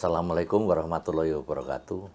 Assalamualaikum warahmatullahi wabarakatuh.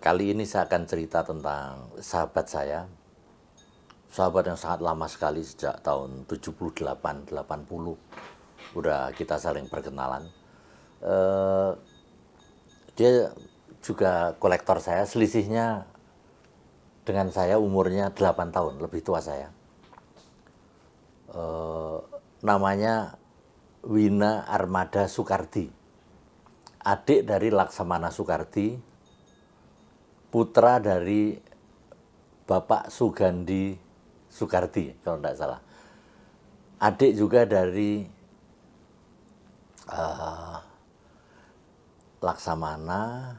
Kali ini saya akan cerita tentang sahabat saya, sahabat yang sangat lama sekali sejak tahun 78, 80. Udah kita saling perkenalan. Eh, Dia juga kolektor saya, selisihnya dengan saya umurnya 8 tahun, lebih tua saya. Namanya Wina Armada Soekardi, adik dari Laksamana Soekardi, putra dari Bapak Sugandi Soekardi kalau tidak salah. Adik juga dari Laksamana,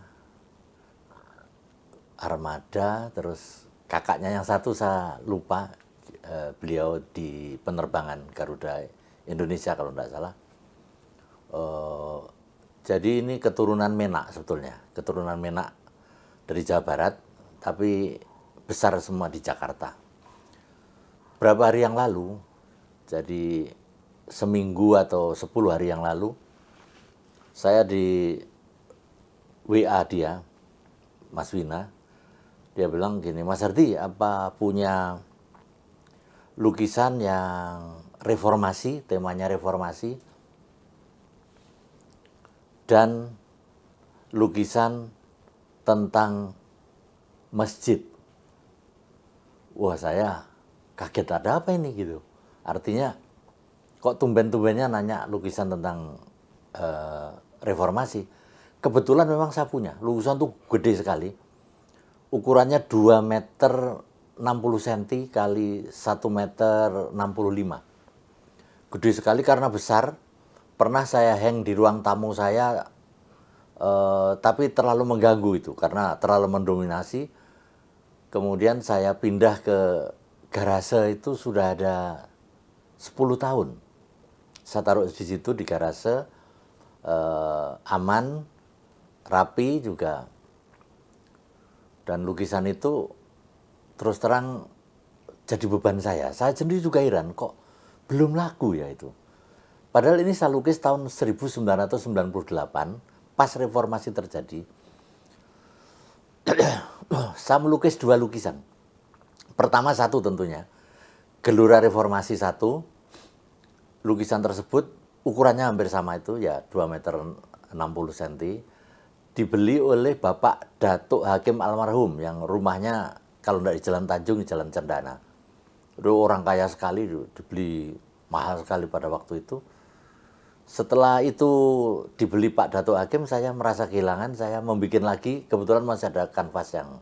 Armada, terus kakaknya yang satu saya lupa, beliau di penerbangan Garuda Indonesia kalau tidak salah. Jadi ini keturunan Menak sebetulnya, keturunan Menak dari Jawa Barat, tapi besar semua di Jakarta. Berapa hari yang lalu, jadi seminggu atau 10 hari yang lalu, saya di WA dia, Mas Wina, dia bilang gini, Mas Ardi, apa punya lukisan yang reformasi, temanya reformasi, dan lukisan tentang masjid. Wah, saya kaget, ada apa ini gitu. Artinya kok tumben-tumbennya nanya lukisan tentang reformasi. Kebetulan memang saya punya lukisan tuh gede sekali, ukurannya 2 meter 60 cm kali 1 meter 65. Gede sekali karena besar. Pernah saya hang di ruang tamu saya, tapi terlalu mengganggu itu karena terlalu mendominasi. Kemudian saya pindah ke garase, itu sudah ada 10 tahun. Saya taruh di situ di garase, aman, rapi juga. Dan lukisan itu terus terang jadi beban saya. Saya sendiri juga heran, kok belum laku ya itu. Padahal ini saya lukis tahun 1998, pas reformasi terjadi. Saya melukis 2 lukisan. Pertama satu tentunya, Gelora Reformasi 1. Lukisan tersebut ukurannya hampir sama itu, ya 2 meter 60 cm. Dibeli oleh Bapak Datuk Hakim almarhum yang rumahnya kalau tidak di Jalan Tanjung, di Jalan Cendana. Itu orang kaya sekali, dibeli mahal sekali pada waktu itu. Setelah itu dibeli Pak Datuk Hakim, saya merasa kehilangan, saya membuat lagi, kebetulan masih ada kanvas yang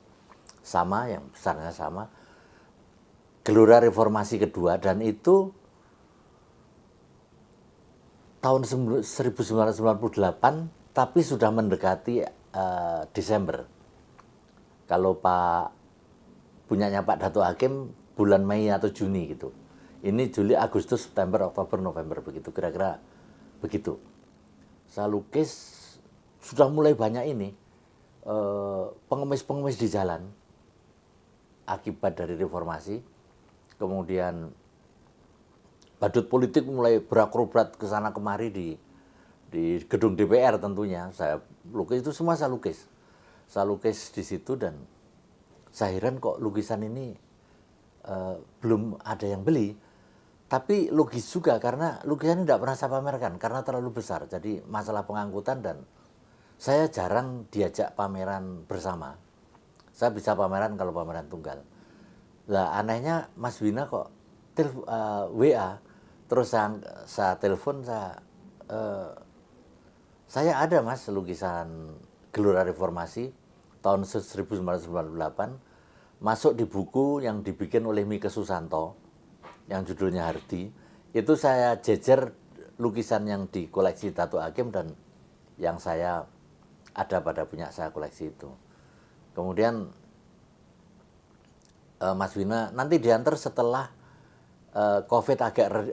sama, yang besarnya sama, Gelora Reformasi kedua, dan itu tahun 1998, tapi sudah mendekati Desember. Kalau Pak punyanya Pak Datuk Hakim bulan Mei atau Juni gitu. Ini Juli, Agustus, September, Oktober, November, begitu kira-kira begitu. Saya lukis, sudah mulai banyak ini pengemis-pengemis di jalan akibat dari reformasi. Kemudian badut politik mulai berakrobat ke sana kemari di gedung DPR tentunya. Saya lukis itu semua, saya lukis. Saya lukis di situ dan saya heran kok lukisan ini belum ada yang beli. Tapi logis juga karena lukisan ini tidak pernah saya pamerkan karena terlalu besar. Jadi masalah pengangkutan, dan saya jarang diajak pameran bersama. Saya bisa pameran kalau pameran tunggal. Lah anehnya Mas Wina kok WA, terus saya telepon, saya ada Mas lukisan Gelora Reformasi tahun 1998, masuk di buku yang dibikin oleh Mike Susanto yang judulnya Hardi. Itu saya jejer lukisan yang di koleksi Datuk Hakim dan yang saya ada pada punya saya koleksi itu. Kemudian Mas Wina nanti diantar setelah COVID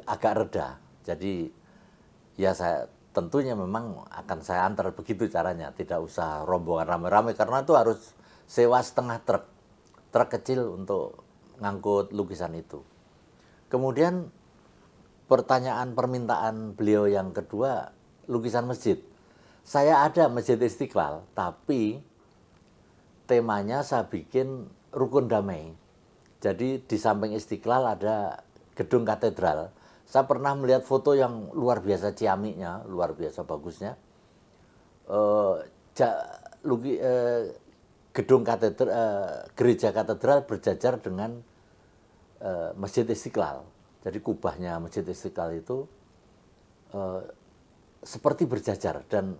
agak reda. Jadi ya saya tentunya memang akan saya antar, begitu caranya. Tidak usah rombongan rame-rame karena itu harus sewa setengah truk, truk kecil untuk ngangkut lukisan itu. Kemudian pertanyaan permintaan beliau yang kedua, lukisan masjid. Saya ada Masjid Istiqlal, tapi temanya saya bikin rukun damai. Jadi di samping Istiqlal ada gedung katedral. Saya pernah melihat foto yang luar biasa ciamiknya, luar biasa bagusnya. Eh, gedung katedral, gereja katedral berjajar dengan Masjid Istiqlal. Jadi kubahnya Masjid Istiqlal itu seperti berjajar, dan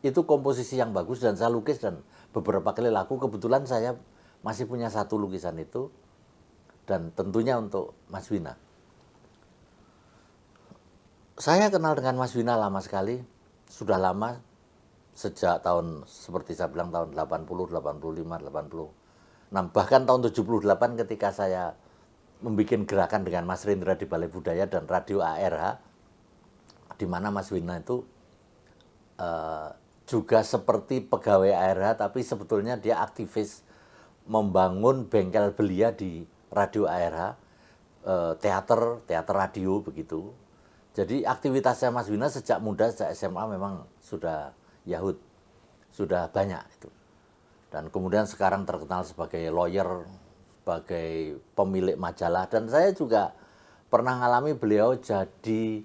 itu komposisi yang bagus, dan saya lukis dan beberapa kali laku. Kebetulan saya masih punya satu lukisan itu, dan tentunya untuk Mas Wina. Saya kenal dengan Mas Wina lama sekali, sudah lama, sejak tahun, seperti saya bilang, tahun 80, 85, 86. Bahkan tahun 78 ketika saya membuat gerakan dengan Mas Rendra di Balai Budaya dan Radio ARH, di mana Mas Wina itu juga seperti pegawai ARH, tapi sebetulnya dia aktivis membangun bengkel belia di Radio ARH, teater radio begitu. Jadi aktivitasnya Mas Wina sejak muda, sejak SMA memang sudah Yahud, sudah banyak itu. Dan kemudian sekarang terkenal sebagai lawyer, sebagai pemilik majalah. Dan saya juga pernah ngalami beliau jadi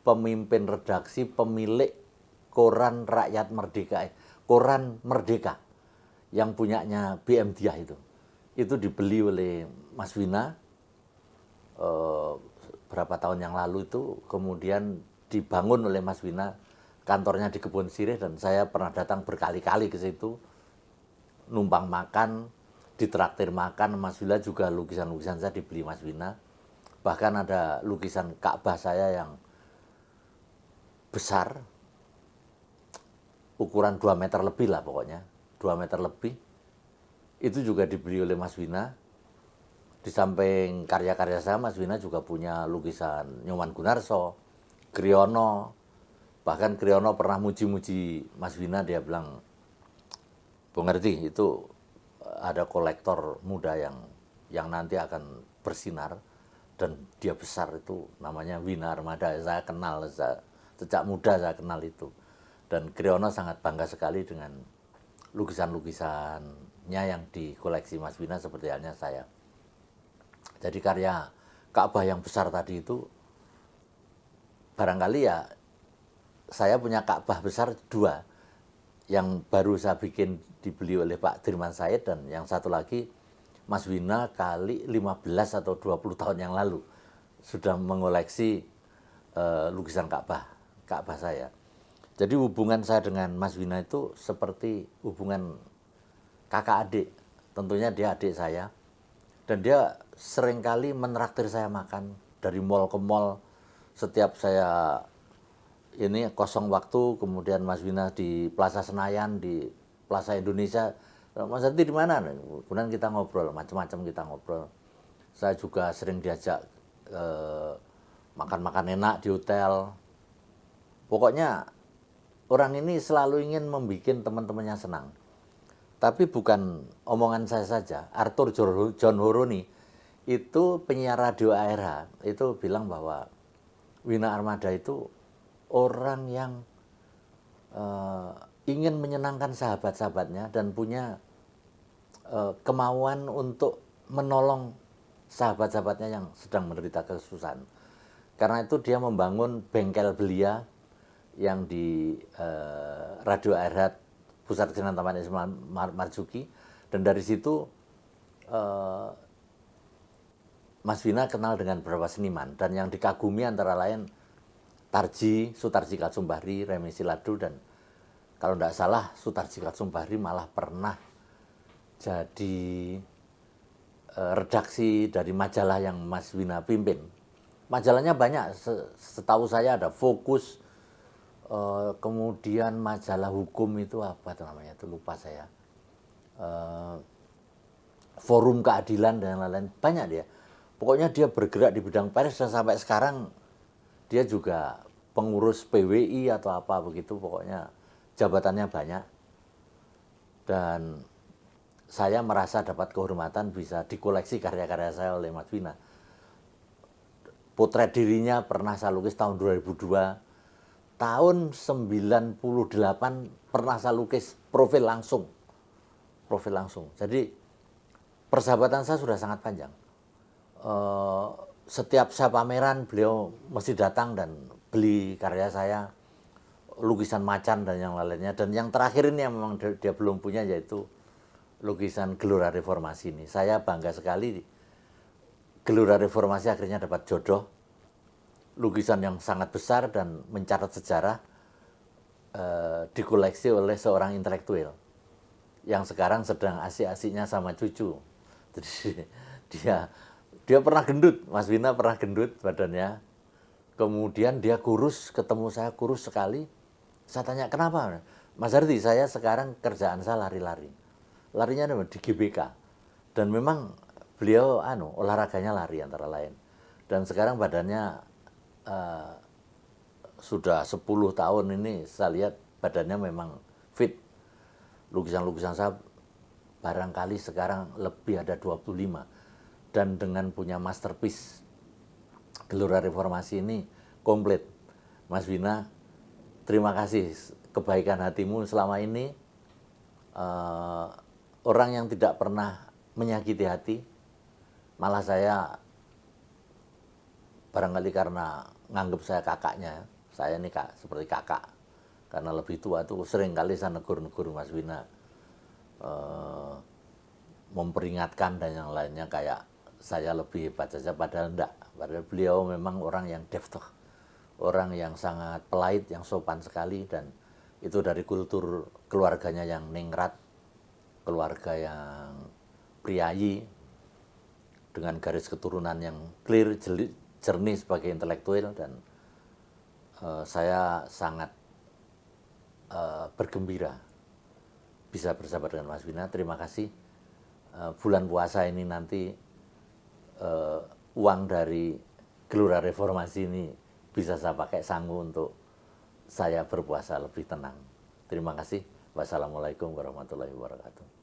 pemimpin redaksi, pemilik koran Rakyat Merdeka, koran Merdeka yang punyanya BM Diah itu. Itu dibeli oleh Mas Wina berapa tahun yang lalu itu, kemudian dibangun oleh Mas Wina kantornya di Kebon Sirih, dan saya pernah datang berkali-kali ke situ, numpang makan, ditraktir makan. Mas Wina juga lukisan-lukisan saya dibeli Mas Wina. Bahkan ada lukisan Ka'bah saya yang besar, ukuran 2 meter lebih lah pokoknya, 2 meter lebih. Itu juga dibeli oleh Mas Wina. Di samping karya-karya saya, Mas Wina juga punya lukisan Nyoman Gunarso, Kriyono. Bahkan Kriyono pernah muji-muji Mas Wina, dia bilang, "Bung Ngerti, itu ada kolektor muda yang nanti akan bersinar, dan dia besar, itu namanya Wina Armada." Saya kenal, sejak muda saya kenal itu. Dan Kriyono sangat bangga sekali dengan lukisan-lukisannya yang dikoleksi Mas Wina, seperti halnya saya. Jadi karya Ka'bah yang besar tadi itu, barangkali ya saya punya Ka'bah besar 2. Yang baru saya bikin dibeli oleh Pak Dirman Said, dan yang satu lagi Mas Wina kali 15 atau 20 tahun yang lalu sudah mengoleksi lukisan Ka'bah saya. Jadi hubungan saya dengan Mas Wina itu seperti hubungan kakak adik. Tentunya dia adik saya, dan dia seringkali menraktir saya makan dari mall ke mall. Setiap saya ini kosong waktu, kemudian Mas Wina di Plaza Senayan, di Plaza Indonesia, "Mas Santi di mana?" Kemudian kita ngobrol, macam-macam kita ngobrol. Saya juga sering diajak makan-makan enak di hotel. Pokoknya orang ini selalu ingin membuat teman-temannya senang. Tapi bukan omongan saya saja. Arthur John Horoni, itu penyiar radio ARH, itu bilang bahwa Wina Armada itu orang yang ingin menyenangkan sahabat-sahabatnya dan punya kemauan untuk menolong sahabat-sahabatnya yang sedang menderita kesusahan. Karena itu dia membangun bengkel belia yang di Radio ARH, Pusat Kesenian Taman Ismail Marzuki. Dan dari situ Mas Wina kenal dengan beberapa seniman, dan yang dikagumi antara lain Sutarji Katsumbahri, Remi Siladu, dan kalau tidak salah Sutarji Katsumbahri malah pernah jadi redaksi dari majalah yang Mas Wina pimpin. Majalahnya banyak, setahu saya ada Fokus, kemudian majalah hukum itu apa itu namanya, itu lupa saya, Forum Keadilan dan lain-lain, banyak dia. Pokoknya dia bergerak di bidang pers, dan sampai sekarang dia juga pengurus PWI atau apa begitu, pokoknya jabatannya banyak. Dan saya merasa dapat kehormatan bisa dikoleksi karya-karya saya oleh Mas Wina. Potret dirinya pernah saya lukis tahun 2002, tahun 98 pernah saya lukis profil langsung. Profil langsung. Jadi persahabatan saya sudah sangat panjang. Setiap saya pameran beliau mesti datang dan beli karya saya, lukisan macan dan yang lainnya. Dan yang terakhir ini yang memang dia belum punya, yaitu lukisan Gelora Reformasi ini. Saya bangga sekali Gelora Reformasi akhirnya dapat jodoh, lukisan yang sangat besar dan mencatat sejarah, dikoleksi oleh seorang intelektual yang sekarang sedang asik-asiknya sama cucu. Jadi dia pernah gendut, Mas Wina pernah gendut badannya. Kemudian dia kurus, ketemu saya kurus sekali. Saya tanya, kenapa? Mas Hardi, saya sekarang kerjaan saya lari-lari. Larinya di GBK. Dan memang beliau olahraganya lari antara lain. Dan sekarang badannya sudah 10 tahun ini saya lihat badannya memang fit. Lukisan-lukisan saya barangkali sekarang lebih ada 25. Dan dengan punya masterpiece Gelora Reformasi ini komplit. Mas Wina, terima kasih kebaikan hatimu selama ini. Orang yang tidak pernah menyakiti hati, malah saya barangkali karena nganggap saya kakaknya, saya ini seperti kakak, karena lebih tua tuh sering kali saya negur-negur Mas Wina, memperingatkan dan yang lainnya kayak saya lebih hebat saja, padahal enggak. Padahal beliau memang orang yang deftoh, orang yang sangat pelait, yang sopan sekali, dan itu dari kultur keluarganya yang ningrat, keluarga yang priayi, dengan garis keturunan yang clear, jernih sebagai intelektual, dan saya sangat bergembira bisa bersahabat dengan Mas Wina. Terima kasih. Bulan puasa ini nanti uang dari Gelora Reformasi ini bisa saya pakai sangu untuk saya berpuasa lebih tenang. Terima kasih. Wassalamualaikum warahmatullahi wabarakatuh.